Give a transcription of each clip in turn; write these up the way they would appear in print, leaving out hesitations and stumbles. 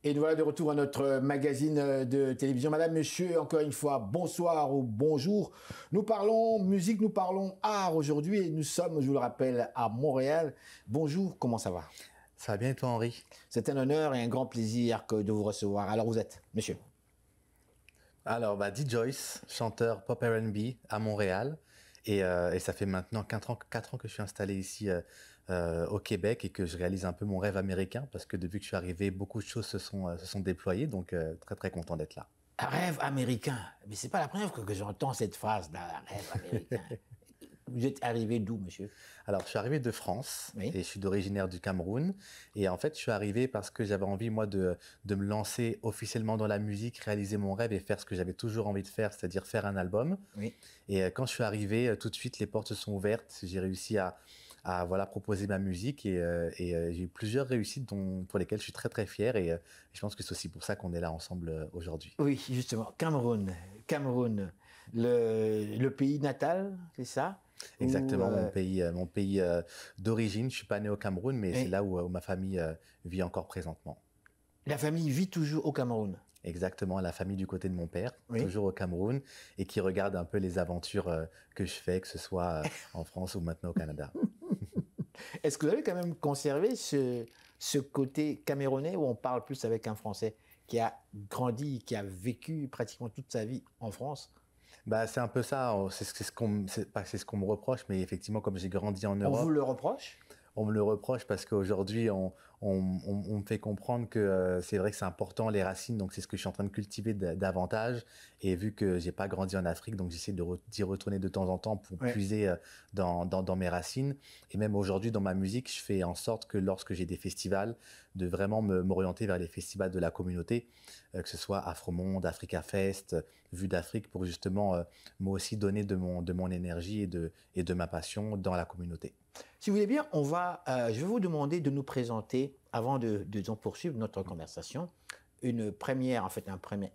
Et nous voilà de retour à notre magazine de télévision. Madame, monsieur, encore une fois, bonsoir ou bonjour. Nous parlons musique, nous parlons art aujourd'hui et nous sommes, je vous le rappelle, à Montréal. Bonjour, comment ça va? Ça va bien et toi, Henri? C'est un honneur et un grand plaisir de vous recevoir. Alors vous êtes, monsieur? Alors, D-Joyce, chanteur pop R&B à Montréal. Et ça fait maintenant 4 ans que je suis installé ici au Québec et que je réalise un peu mon rêve américain parce que depuis que je suis arrivé, beaucoup de choses se sont déployées. Donc, très, très content d'être là. Un rêve américain. Mais c'est pas la première fois que j'entends cette phrase d'un rêve américain. Vous êtes arrivé d'où, monsieur? Alors, je suis arrivé de France oui. Et je suis originaire du Cameroun. Et en fait, je suis arrivé parce que j'avais envie, moi, de me lancer officiellement dans la musique, réaliser mon rêve et faire ce que j'avais toujours envie de faire, c'est-à-dire faire un album. Oui. Et quand je suis arrivé, tout de suite, les portes se sont ouvertes. J'ai réussi à voilà, proposer ma musique et j'ai eu plusieurs réussites pour lesquelles je suis très, très fier. Et je pense que c'est aussi pour ça qu'on est là ensemble aujourd'hui. Oui, justement. Cameroun, le pays natal, c'est ça? Exactement, mon pays d'origine. Je suis pas né au Cameroun, mais c'est là où ma famille vit encore présentement. La famille vit toujours au Cameroun? Exactement, la famille du côté de mon père, toujours au Cameroun, et qui regarde un peu les aventures que je fais, que ce soit en France ou maintenant au Canada. Est-ce que vous avez quand même conservé ce côté camerounais où on parle plus avec un Français qui a grandi, qui a vécu pratiquement toute sa vie en France? C'est un peu ça, c'est ce qu'on me reproche, mais effectivement, comme j'ai grandi en Europe... On vous le reproche? On me le reproche parce qu'aujourd'hui, on me fait comprendre que c'est vrai que c'est important, les racines, donc c'est ce que je suis en train de cultiver davantage. Et vu que j'ai pas grandi en Afrique, donc j'essaie d'y retourner de temps en temps pour puiser dans mes racines. Et même aujourd'hui, dans ma musique, je fais en sorte que lorsque j'ai des festivals, de vraiment m'orienter vers les festivals de la communauté, que ce soit Afromonde, Africa Fest, Vue d'Afrique, pour justement moi aussi donner de mon énergie et de ma passion dans la communauté. Si vous voulez bien, je vais vous demander de nous présenter, avant de poursuivre notre conversation, un premier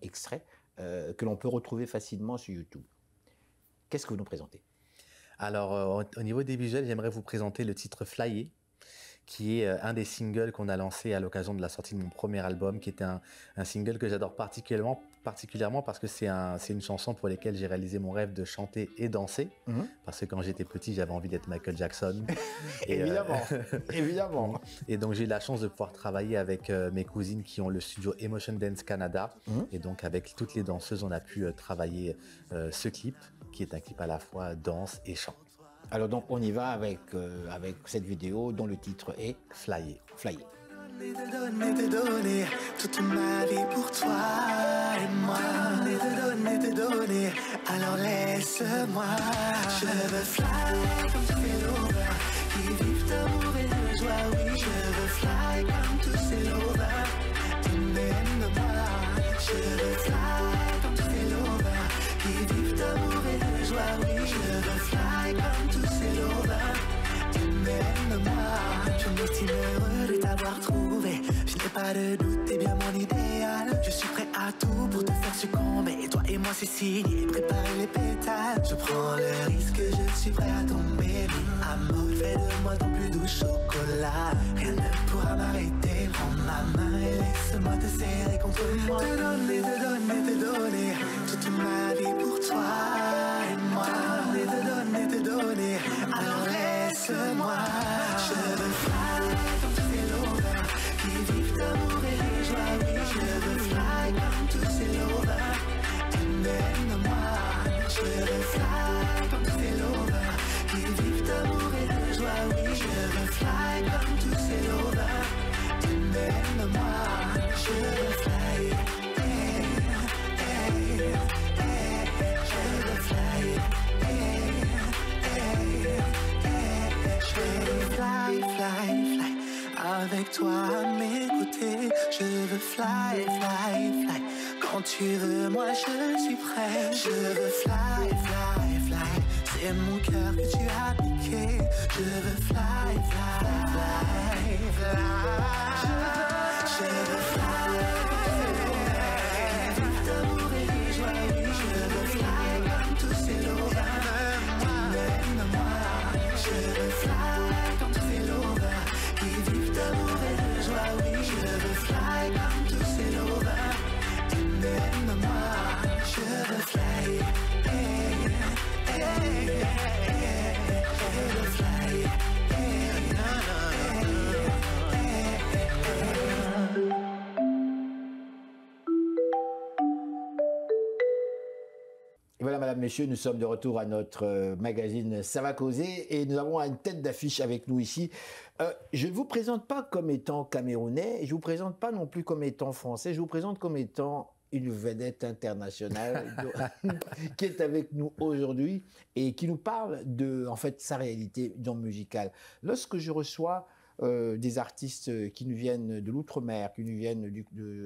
extrait que l'on peut retrouver facilement sur YouTube. Qu'est-ce que vous nous présentez? Alors, au niveau des visuels, j'aimerais vous présenter le titre Flyer, qui est un des singles qu'on a lancé à l'occasion de la sortie de mon premier album, qui était un single que j'adore particulièrement parce que c'est une chanson pour laquelle j'ai réalisé mon rêve de chanter et danser. Parce que quand j'étais petit, j'avais envie d'être Michael Jackson. Évidemment, évidemment. Et donc j'ai eu la chance de pouvoir travailler avec mes cousines qui ont le studio Emotion Dance Canada. Et donc avec toutes les danseuses, on a pu travailler ce clip, qui est un clip à la fois danse et chant. Alors donc on y va avec cette vidéo dont le titre est Flyer. Flyer. Te donner toute ma vie pour toi et moi. Te donner, alors laisse-moi. Je veux fly comme tous ces lovers qui vivent d'amour et de joie, oui. Je veux fly comme tous ces lovers qui m'aiment de moi. Je veux fly comme tous ces lovers qui vivent d'amour et de joie, oui. Je veux fly comme tous ces lovers qui m'aiment de moi. Je m'estime heureux de t'avoir trouvé. Je n'ai pas de doute, t'es bien mon idéal. Je suis prêt à tout pour te faire succomber. Et toi et moi c'est signé, préparer les pétales. Je prends le risque, je suis prêt à tomber. Amour, fais de moi ton plus doux chocolat. Rien ne pourra m'arrêter. Prends ma main et laisse-moi te serrer contre moi. Te donner toute ma vie pour toi et moi. Te donner, alors laisse-moi. Je veux fly comme tous ces lovers qui vivent d'amour et de joie, oui. Je veux fly comme tous ces lovers qui m'aiment de moi. Je veux fly comme tous ces lovers qui vivent d'amour et de joie, oui. Je veux fly comme tous ces lovers qui m'aiment de moi. Je veux fly, hey, hey, hey. Je veux fly, hey, hey, hey. Je veux fly, fly, fly. Avec toi à mes côtés, je veux fly, fly, fly. Quand tu veux, moi je suis prêt. Je veux fly, fly, fly. C'est mon cœur que tu as piqué. Je veux fly, fly, fly, fly. Je veux fly. D'amour et de joie, oui. Je veux fly comme tous ces lovers qui m'aiment de moi. Je veux fly comme tous ces lovers qui vivent d'amour et de joie, oui. Je veux fly comme tous ces Voilà, madame, messieurs, nous sommes de retour à notre magazine Ça va causer et nous avons une tête d'affiche avec nous ici. Je ne vous présente pas comme étant camerounais, je ne vous présente pas non plus comme étant français, je vous présente comme étant une vedette internationale qui est avec nous aujourd'hui et qui nous parle de, en fait, sa réalité musicale. Lorsque je reçois des artistes qui nous viennent de l'outre-mer, qui nous viennent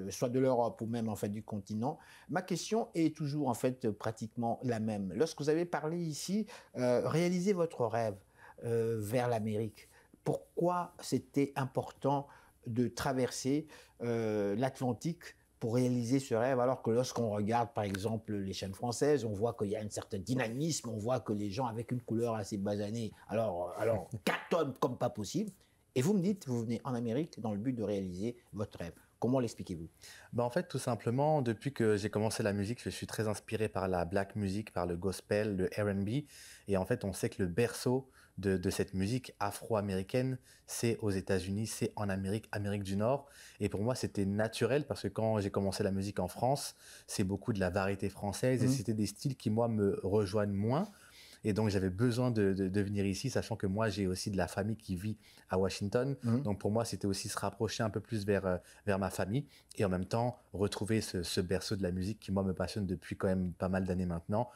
soit de l'Europe ou même en fait du continent, ma question est toujours en fait pratiquement la même. Lorsque vous avez parlé ici, réaliser votre rêve vers l'Amérique, pourquoi c'était important de traverser l'Atlantique pour réaliser ce rêve, alors que lorsqu'on regarde par exemple les chaînes françaises, on voit qu'il y a un certain dynamisme, on voit que les gens avec une couleur assez basanée, alors cartonnent comme pas possible. Et vous me dites, vous venez en Amérique dans le but de réaliser votre rêve. Comment l'expliquez-vous? En fait, tout simplement, depuis que j'ai commencé la musique, je suis très inspiré par la black music, par le gospel, le R&B. Et en fait, on sait que le berceau de cette musique afro-américaine, c'est aux États-Unis, c'est en Amérique, Amérique du Nord. Et pour moi, c'était naturel parce que quand j'ai commencé la musique en France, c'est beaucoup de la variété française et c'était des styles qui, moi, me rejoignent moins. Et donc, j'avais besoin de venir ici, sachant que moi, j'ai aussi de la famille qui vit à Washington. Donc, pour moi, c'était aussi se rapprocher un peu plus vers ma famille et en même temps, retrouver ce berceau de la musique qui, moi, me passionne depuis quand même pas mal d'années maintenant.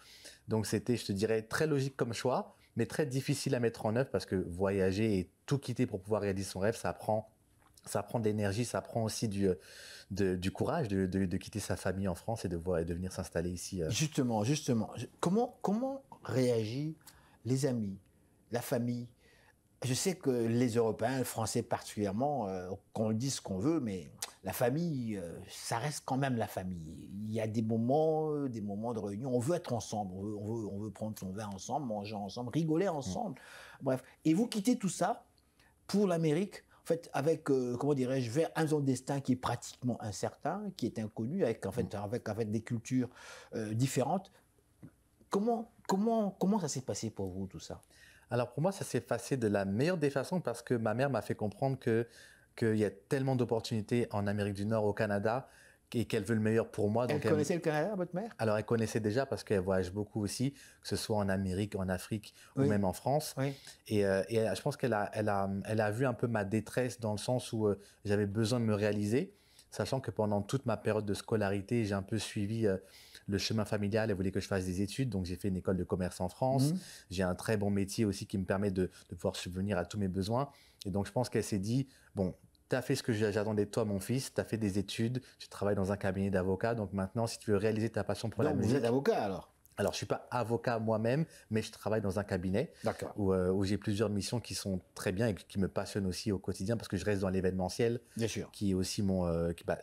Donc, c'était, je te dirais, très logique comme choix, mais très difficile à mettre en œuvre parce que voyager et tout quitter pour pouvoir réaliser son rêve, ça prend de l'énergie, ça prend aussi du courage de quitter sa famille en France et de venir s'installer ici. Justement. Comment réagissent les amis, la famille? Je sais que les Européens, les Français particulièrement, qu'on le dise ce qu'on veut, mais la famille, ça reste quand même la famille. Il y a des moments de réunion, on veut être ensemble, on veut prendre son vin ensemble, manger ensemble, rigoler ensemble. Bref, et vous quittez tout ça pour l'Amérique, en fait, avec, comment dirais-je, vers un destin qui est pratiquement incertain, qui est inconnu, avec des cultures différentes. Comment ça s'est passé pour vous, tout ça? Alors pour moi, ça s'est passé de la meilleure des façons parce que ma mère m'a fait comprendre qu'il y a tellement d'opportunités en Amérique du Nord, au Canada, et qu'elle veut le meilleur pour moi. Elle connaissait le Canada, votre mère? Alors elle connaissait déjà parce qu'elle voyage beaucoup aussi, que ce soit en Amérique, en Afrique ou même en France. Oui. Et je pense qu'elle a vu un peu ma détresse dans le sens où j'avais besoin de me réaliser, sachant que pendant toute ma période de scolarité, j'ai un peu suivi le chemin familial. Elle voulait que je fasse des études, donc j'ai fait une école de commerce en France. J'ai un très bon métier aussi qui me permet de pouvoir subvenir à tous mes besoins. Et donc je pense qu'elle s'est dit, bon, tu as fait ce que j'attendais de toi, mon fils, tu as fait des études, tu travailles dans un cabinet d'avocat, donc maintenant, si tu veux réaliser ta passion pour la musique… Vous êtes avocat alors? Alors, je ne suis pas avocat moi-même, mais je travaille dans un cabinet où j'ai plusieurs missions qui sont très bien et qui me passionnent aussi au quotidien parce que je reste dans l'événementiel, qui est aussi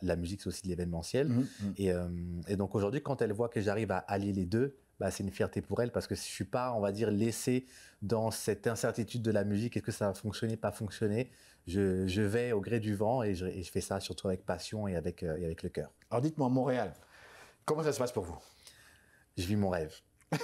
la musique, c'est aussi de l'événementiel. Et donc aujourd'hui, quand elle voit que j'arrive à allier les deux, c'est une fierté pour elle parce que je ne suis pas, on va dire, laissé dans cette incertitude de la musique. Est-ce que ça va fonctionner, pas fonctionner? Je vais au gré du vent et je fais ça surtout avec passion et avec le cœur. Alors dites-moi, Montréal, comment ça se passe pour vous? Je vis mon rêve.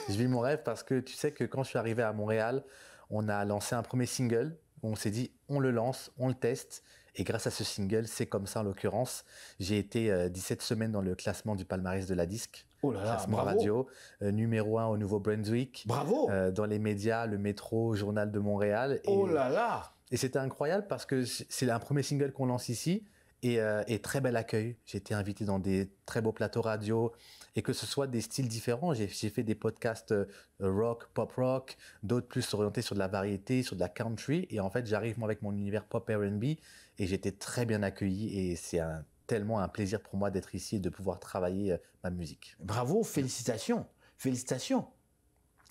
Je vis mon rêve parce que tu sais que quand je suis arrivé à Montréal, on a lancé un premier single. On s'est dit, on le lance, on le teste. Et grâce à ce single, c'est comme ça en l'occurrence, j'ai été 17 semaines dans le classement du palmarès de la disque. Oh là là, classement bravo. Radio, numéro 1 au Nouveau-Brunswick. Bravo. Dans les médias, le Métro, Journal de Montréal. Oh là là. Et c'était incroyable parce que c'est un premier single qu'on lance ici. Et très bel accueil. J'ai été invité dans des très beaux plateaux radio et que ce soit des styles différents. J'ai fait des podcasts rock, pop rock, d'autres plus orientés sur de la variété, sur de la country. Et en fait, j'arrive moi avec mon univers pop R&B et j'ai été très bien accueilli et c'est tellement un plaisir pour moi d'être ici et de pouvoir travailler ma musique. Bravo, félicitations. Félicitations.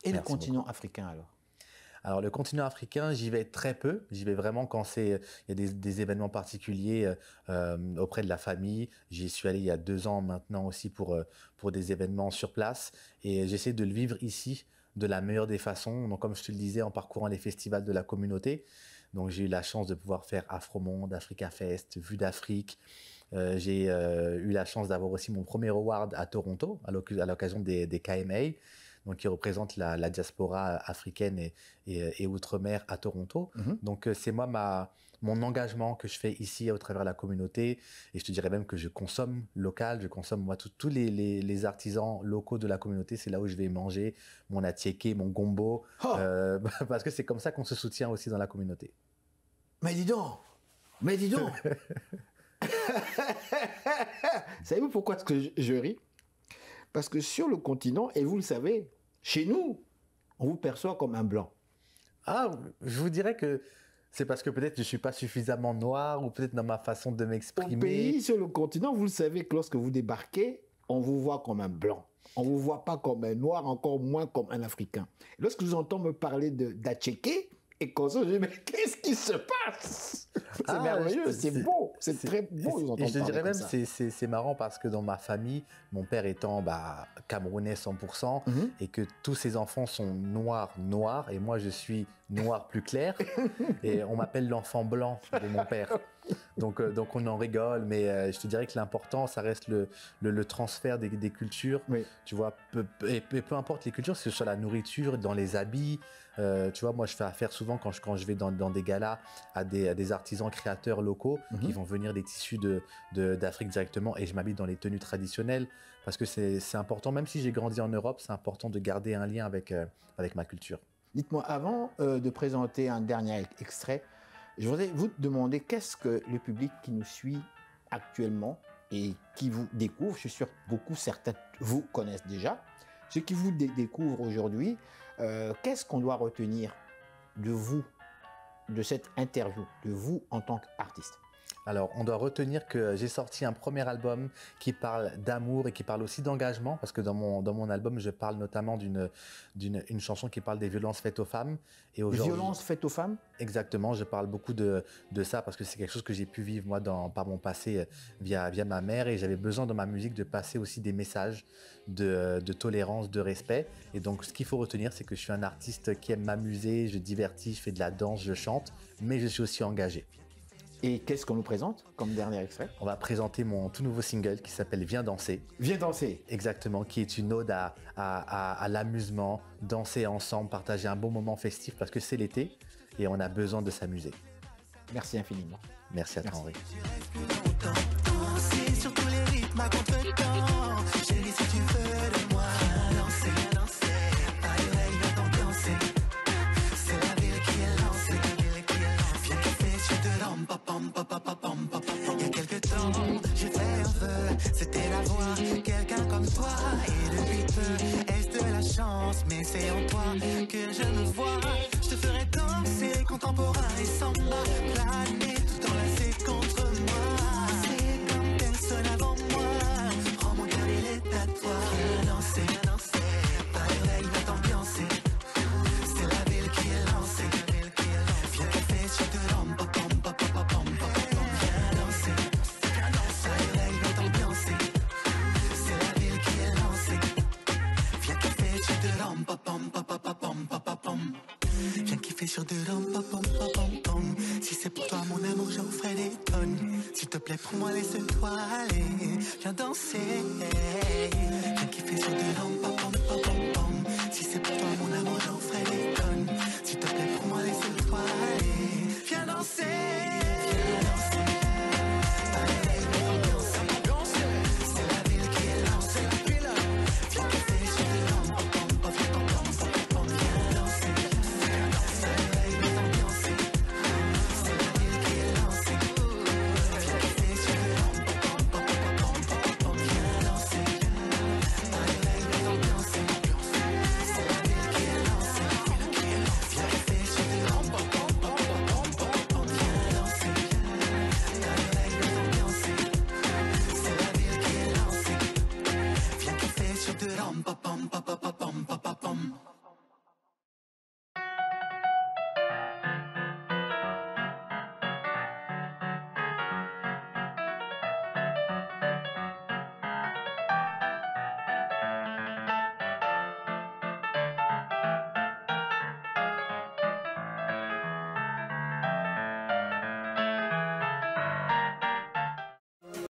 Et Merci le continent beaucoup. africain alors? Alors, le continent africain, j'y vais très peu. J'y vais vraiment quand il y a des événements particuliers auprès de la famille. J'y suis allé il y a 2 ans maintenant aussi pour des événements sur place. Et j'essaie de le vivre ici de la meilleure des façons. Donc, comme je te le disais, en parcourant les festivals de la communauté. Donc, j'ai eu la chance de pouvoir faire Afromonde, Africa Fest, Vue d'Afrique. J'ai eu la chance d'avoir aussi mon premier award à Toronto à l'occasion des KMA. Donc qui représente la diaspora africaine et outre-mer à Toronto. Donc c'est moi mon engagement que je fais ici au travers de la communauté. Et je te dirais même que je consomme local, je consomme moi tous les artisans locaux de la communauté. C'est là où je vais manger mon atiéké, mon gombo, Oh. parce que c'est comme ça qu'on se soutient aussi dans la communauté. Mais dis donc. Savez-vous pourquoi est-ce que je ris? Parce que sur le continent, et vous le savez, chez nous, on vous perçoit comme un blanc. Ah, je vous dirais que c'est parce que peut-être je ne suis pas suffisamment noir ou peut-être dans ma façon de Au m'exprimer. pays, sur le continent, vous le savez que lorsque vous débarquez, on vous voit comme un blanc. On ne vous voit pas comme un noir, encore moins comme un africain. Et lorsque je vous entends me parler d'Atchéké, et comme ça, je dis, mais qu'est-ce qui se passe? C'est merveilleux, c'est beau, c'est très beau. Et je te dirais même, c'est marrant parce que dans ma famille, mon père étant camerounais 100%, et que tous ses enfants sont noirs, et moi je suis noir plus clair, et on m'appelle l'enfant blanc de mon père. Donc on en rigole, mais je te dirais que l'important, ça reste le transfert des cultures. Oui. Tu vois, peu importe les cultures, que ce soit la nourriture, dans les habits. Tu vois, moi je fais affaire souvent quand je vais dans des galas à des artisans créateurs locaux qui vont venir des tissus d'Afrique directement, et je m'habille dans les tenues traditionnelles parce que c'est important. Même si j'ai grandi en Europe, c'est important de garder un lien avec ma culture. Dites-moi, avant de présenter un dernier extrait, je voudrais vous demander qu'est-ce que le public qui nous suit actuellement et qui vous découvre, je suis sûr que certains vous connaissent déjà, ceux qui vous découvrent aujourd'hui, qu'est-ce qu'on doit retenir de vous, de cette interview, de vous en tant qu'artiste? Alors, on doit retenir que j'ai sorti un premier album qui parle d'amour et qui parle aussi d'engagement, parce que dans mon album, je parle notamment d'une chanson qui parle des violences faites aux femmes. Et violences faites aux femmes? Exactement, je parle beaucoup de ça parce que c'est quelque chose que j'ai pu vivre moi par mon passé via ma mère, et j'avais besoin dans ma musique de passer aussi des messages de tolérance, de respect. Et donc, ce qu'il faut retenir, c'est que je suis un artiste qui aime m'amuser, je divertis, je fais de la danse, je chante, mais je suis aussi engagé. Et qu'est-ce qu'on nous présente comme dernier extrait? On va présenter mon tout nouveau single qui s'appelle Viens danser. Viens danser. Exactement, qui est une ode à l'amusement, danser ensemble, partager un bon moment festif parce que c'est l'été et on a besoin de s'amuser. Merci infiniment. Merci à toi, Henri. Danser sur tous les rythmes à contre-temps. Chérie, si tu veux de moi, danser. Pas de règles d'ambiancer. C'est la ville qui est lancée. Viens kiffer sur de l'homme, pam pam pam pam pam. Il y a quelques temps, j'ai fait un vœu, c'était d'avoir quelqu'un comme toi. Et depuis peu, est-ce de la chance, mais c'est en toi que je me vois. Je te ferai danser contemporain et samba, planer tout enlacé contre moi. C'est comme personne avant moi. Prends mon cœur, il est à toi. Viens danser, pas de règles, va t'ambiancer. C'est la ville qui est lancée. Viens kiffer sur de l'homme, pam pam pam pam. Viens danser, pas de règles, va t'ambiancer. C'est la ville qui est lancée. Viens kiffer sur de l'homme, pam pam pam. Viens kiffer sur de l'homme, pam. Si c'est pour toi mon amour, j'en ferai des tonnes. S'il te plaît, prends-moi, laisse-toi aller. Viens danser. Viens kiffer sur de l'homme,